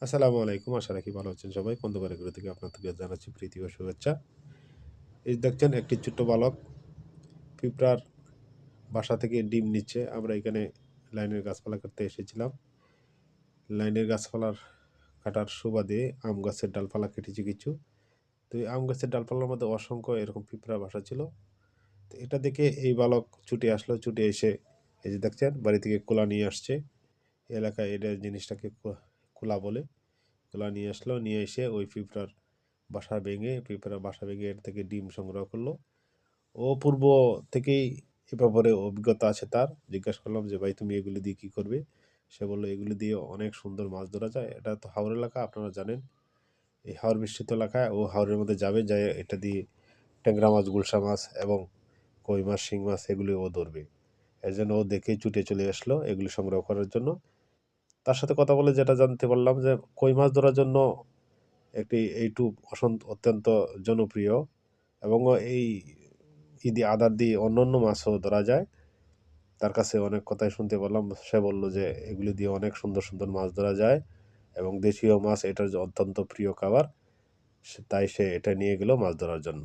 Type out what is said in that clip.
আসসালামু আলাইকুম। আশা রাখি ভালো আছেন সবাই। খন্দকার এগ্রো থেকে আপনাদেরকে জানাচ্ছি প্রীতি ও শুভেচ্ছা। এই দেখছেন একটি ছোট্ট বালক পিঁপড়ার বাসা থেকে ডিম নিচ্ছে। আমরা এখানে লাইনের গাছপালা কাটতে এসেছিলাম। লাইনের গাছপালার কাটার সুবাদে আম গাছের ডালপালা কেটেছি কিছু। তো এই আম গাছের ডালপালার মধ্যে অসংখ্য এরকম পিঁপড়ার বাসা ছিল। তো এটা দেখে এই বালক ছুটে আসলো। ছুটে এসে এই যে দেখছেন বাড়ি থেকে কোলা নিয়ে আসছে। এলাকায় এটা জিনিসটাকে কোলা বলে। কোলা নিয়ে আসলো। নিয়ে এসে ওই পিঁপড়ার পিঁপড়ার বাসা ভেঙে এর থেকে ডিম সংগ্রহ করলো। ও পূর্ব থেকেই এ ব্যাপারে অভিজ্ঞতা আছে তার। জিজ্ঞাসা করলাম যে ভাই তুমি এগুলি দিয়ে কি করবে? সে বলল এগুলি দিয়ে অনেক সুন্দর মাছ ধরা যায়। এটা তো হাওর এলাকা, আপনারা জানেন। এই হাওর মিশ্রিত এলাকায় ও হাওরের মধ্যে যাবে, যায় এটা দিয়ে ট্যাংরা মাছ, গুলশা মাছ এবং কই মাছ, শিং মাছ এগুলি ও ধরবে। এর জন্য ও দেখেই ছুটে চলে আসলো এগুলি সংগ্রহ করার জন্য। তার সাথে কথা বলে যেটা জানতে পারলাম যে কই মাছ ধরার জন্য একটি এইটুব অত্যন্ত জনপ্রিয়, এবং এই ঈদে আদার দিয়ে অন্যান্য মাছও ধরা যায়। তার কাছে অনেক কথাই শুনতে পারলাম। সে বলল যে এগুলি দিয়ে অনেক সুন্দর সুন্দর মাছ ধরা যায় এবং দেশীয় মাছ এটার যে অত্যন্ত প্রিয় খাবার। তাই সে এটা নিয়ে গেল মাছ ধরার জন্য।